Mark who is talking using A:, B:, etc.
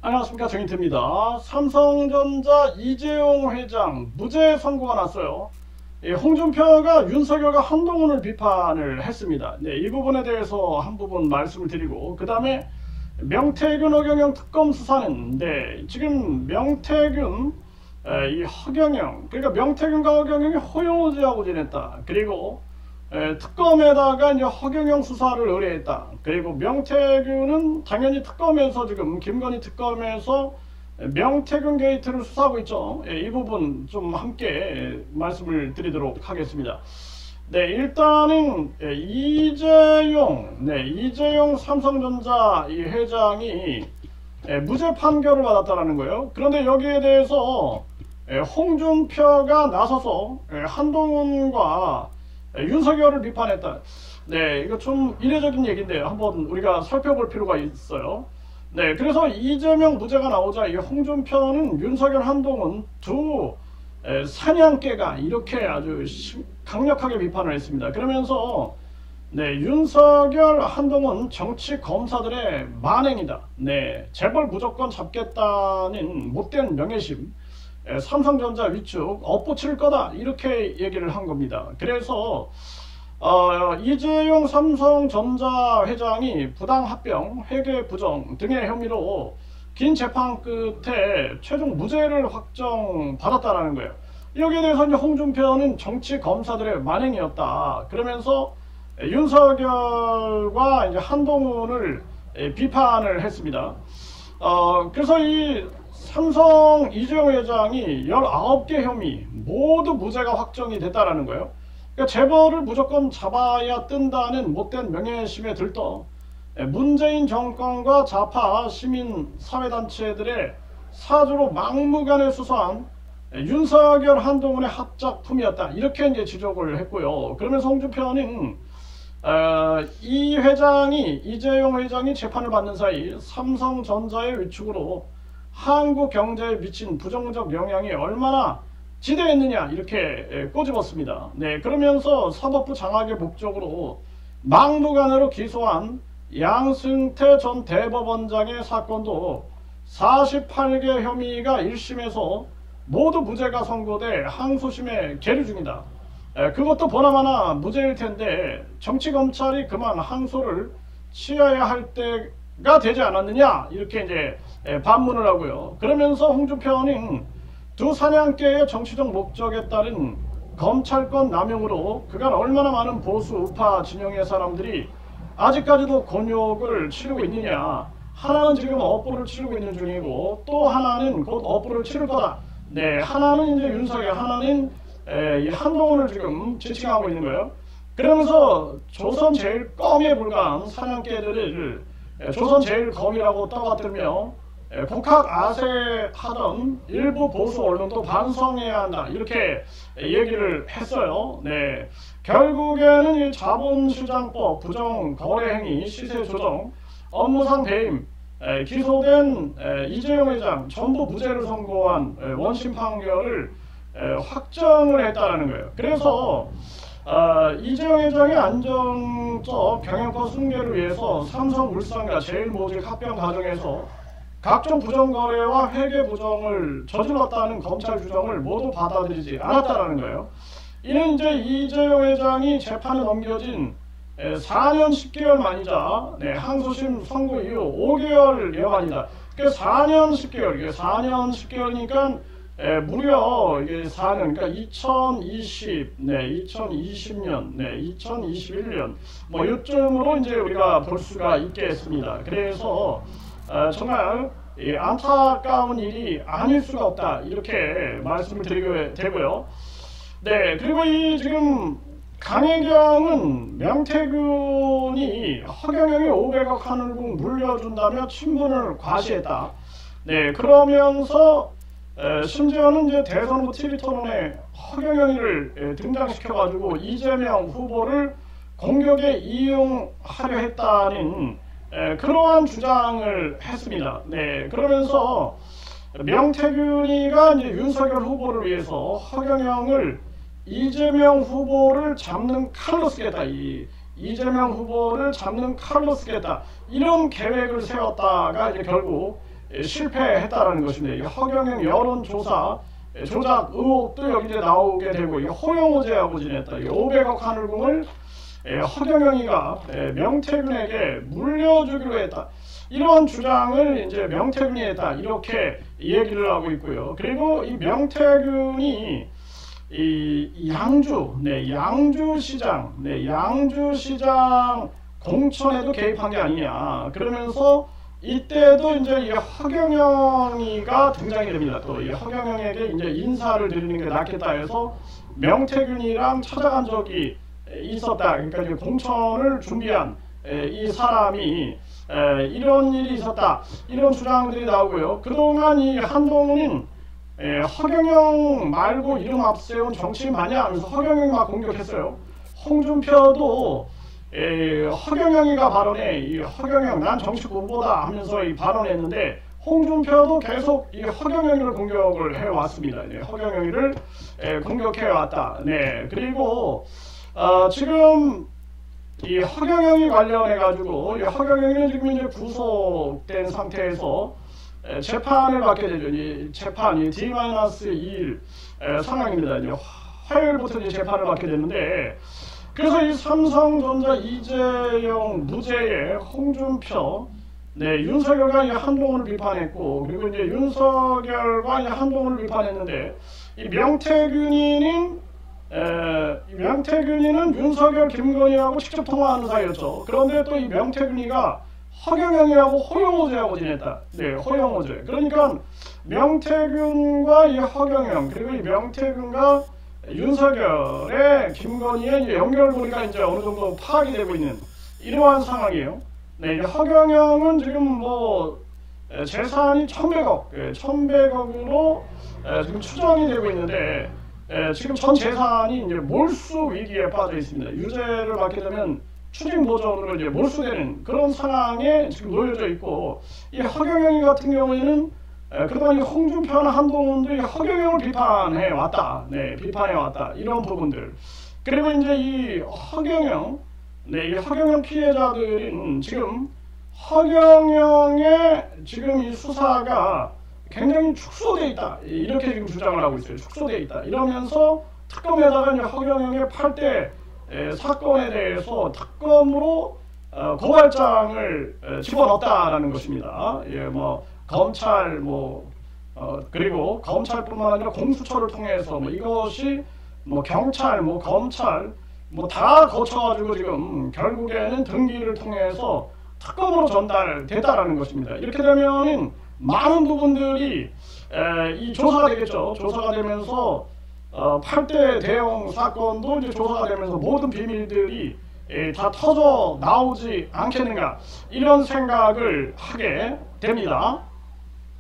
A: 안녕하십니까, 정인태입니다. 삼성전자 이재용 회장 무죄 선고가 났어요. 홍준표가 윤석열과 한동훈을 비판을 했습니다. 이 부분에 대해서 한 부분 말씀을 드리고, 그 다음에 명태균 허경영 특검 수사는 지금 명태균 이 허경영, 그러니까 명태균과 허경영이 호용호제하고 지냈다. 그리고 특검에다가 이제 허경영 수사를 의뢰했다. 그리고 명태균은 당연히 특검에서 지금 김건희 특검에서 명태균 게이트를 수사하고 있죠. 이 부분 좀 함께 말씀을 드리도록 하겠습니다. 일단은 이재용 삼성전자 이 회장이 무죄 판결을 받았다는 거예요. 그런데 여기에 대해서 홍준표가 나서서 한동훈과 윤석열을 비판했다. 이거 좀 이례적인 얘기인데요. 한번 우리가 살펴볼 필요가 있어요. 그래서 이재명 무죄가 나오자 이 홍준표는 윤석열, 한동훈 두 사냥개가 이렇게 아주 강력하게 비판을 했습니다. 그러면서 윤석열, 한동훈 정치 검사들의 만행이다. 재벌 무조건 잡겠다는 못된 명예심, 삼성전자 위축 엇붙일 거다, 이렇게 얘기를 한 겁니다. 그래서 이재용 삼성전자 회장이 부당합병, 회계 부정 등의 혐의로 긴 재판 끝에 최종 무죄를 확정받았다는 거예요. 여기에 대해서 이제 홍준표는 정치 검사들의 만행이었다, 그러면서 윤석열과 이제 한동훈을 비판을 했습니다. 그래서 이 삼성 이재용 회장이 19개 혐의 모두 무죄가 확정이 됐다라는 거예요. 그러니까 재벌을 무조건 잡아야 뜬다는 못된 명예심에 들떠 문재인 정권과 좌파 시민 사회단체들의 사주로 막무가내 수사한 윤석열, 한동훈의 합작품이었다, 이렇게 이제 지적을 했고요. 그러면서 홍준표는 이재용 회장이 재판을 받는 사이 삼성전자의 위축으로 한국 경제에 미친 부정적 영향이 얼마나 지대했느냐, 이렇게 꼬집었습니다. 그러면서 사법부 장악의 목적으로 막무가내로 기소한 양승태 전 대법원장의 사건도 48개 혐의가 1심에서 모두 무죄가 선고돼 항소심에 계류 중이다. 그것도 보나마나 무죄일 텐데 정치검찰이 그만 항소를 취하야 할 때가 되지 않았느냐, 이렇게 이제 반문을 하고요. 그러면서 홍준표는 두 사냥개의 정치적 목적에 따른 검찰권 남용으로 그간 얼마나 많은 보수 우파 진영의 사람들이 아직까지도 곤욕을 치르고 있느냐, 하나는 지금 업보를 치르고 있는 중이고 또 하나는 곧 업보를 치를 거다. 하나는 이제 윤석열, 하나는 이 한동훈을 지금 지칭하고 있는 거예요. 그러면서 조선제일검에 불과한 사냥개들을 조선제일검이라고 떠받들며 국학아세하던 일부 보수 언론도 반성해야 한다, 이렇게 얘기를 했어요. 결국에는 이 자본시장법, 부정거래행위, 시세조정, 업무상 배임, 기소된 이재용 회장 전부 무죄를 선고한 원심 판결을 확정을 했다는 거예요. 그래서 이재용 회장의 안정적 경영권 승계를 위해서 삼성물산과 제일모직 합병 과정에서 각종 부정거래와 회계 부정을 저질렀다는 검찰 주장을 모두 받아들이지 않았다는 거예요. 이는 이제 이재용 회장이 재판에 넘겨진 4년 10개월 만이자 항소심 선고 이후 5개월 여만이다. 그러니까 4년 10개월, 이게 4년 10개월이니까 무려 이게 4년, 그러니까 2020년, 2021년 뭐 이쯤으로 이제 우리가 볼 수가 있겠습니다. 그래서 정말 안타까운 일이 아닐 수가 없다, 이렇게 말씀을 드리게 되고요. 그리고 이 지금 강혜경은 명태균이 허경영이 500억 하늘궁 물려준다며 친분을 과시했다. 그러면서 심지어는 이제 대선 후 TV 토론에 허경영이를 등장시켜가지고 이재명 후보를 공격에 이용하려 했다는 그러한 주장을 했습니다. 그러면서 명태균이가 이제 윤석열 후보를 위해서 허경영을 이재명 후보를 잡는 칼로 쓰겠다, 이재명 후보를 잡는 칼로 쓰겠다, 이런 계획을 세웠다가 이제 결국 실패했다라는 것인데, 이 허경영 여론조사 조작 의혹도 여기 이제 나오게 되고, 이 호영호제하고 지냈다. 이 500억 하늘궁을 허경영이가 명태균에게 물려주기로 했다. 이런 주장을 이제 명태균이 했다. 이렇게 얘기를 하고 있고요. 그리고 이 명태균이 이 양주시장 공천에도 개입한 게 아니냐. 그러면서 이때도 이제 이 허경영이가 등장이 됩니다. 또 이 허경영에게 이제 인사를 드리는 게 낫겠다 해서 명태균이랑 찾아간 적이 있었다. 그러니까 이제 공천을 준비한 이 사람이 이런 일이 있었다. 이런 주장들이 나오고요. 그동안 이 한동훈은 허경영 말고 이름 앞세운 정치인 마냥 하면서 허경영 막 공격했어요. 홍준표도 허경영이가 발언해, 이 허경영 난 정치 공부다 하면서 이 발언했는데, 홍준표도 계속 이 허경영이를 공격을 해왔습니다. 허경영이를 공격해왔다. 네, 그리고 지금 이 허경영이 관련해 가지고, 이 허경영이는 지금 이제 구속된 상태에서 재판을 받게 되죠. 이 재판이 D-2일 상황입니다. 이제 화요일부터 이제 재판을 받게 되는데, 그래서 이 삼성전자 이재용 무죄의 홍준표, 윤석열과 이 한동훈을 비판했고, 그리고 이제 윤석열과 이 한동훈을 비판했는데, 이 명태균이는 윤석열, 김건희하고 직접 통화하는 사이였죠. 그런데 또 이 명태균이가 허경영이하고 호영호제하고 지냈다. 네, 호영호제. 그러니까 명태균과 이 허경영, 그리고 이 명태균과 윤석열의 김건희의 연결고리가 이제 어느 정도 파악이 되고 있는 이러한 상황이에요. 네, 허경영은 지금 뭐 재산이 1,100억으로 지금 추정이 되고 있는데, 지금 전 재산이 이제 몰수 위기에 빠져 있습니다. 유죄를 받게 되면 추징보전으로 이제 몰수되는 그런 상황에 지금 놓여져 있고, 이 허경영이 같은 경우에는 그동안 이 홍준표나 한동훈도 이 허경영을 비판해 왔다. 네, 비판해 왔다. 이런 부분들. 그리고 이제 이 허경영, 이 허경영 피해자들은 지금 허경영의 지금 이 수사가 굉장히 축소돼 있다. 이렇게 지금 주장을 하고 있어요. 축소돼 있다. 이러면서 특검에다가 이제 허경영의 8대 사건에 대해서 특검으로 고발장을 집어넣었다라는 것입니다. 뭐 검찰 그리고 검찰뿐만 아니라 공수처를 통해서 이것이 경찰 검찰 다 거쳐가지고 지금 결국에는 등기를 통해서 특검으로 전달됐다라는 것입니다. 이렇게 되면은 많은 부분들이 이 조사가 되겠죠. 조사가 되면서 8대 대형 사건도 이제 조사가 되면서 모든 비밀들이 다 터져 나오지 않겠는가, 이런 생각을 하게 됩니다.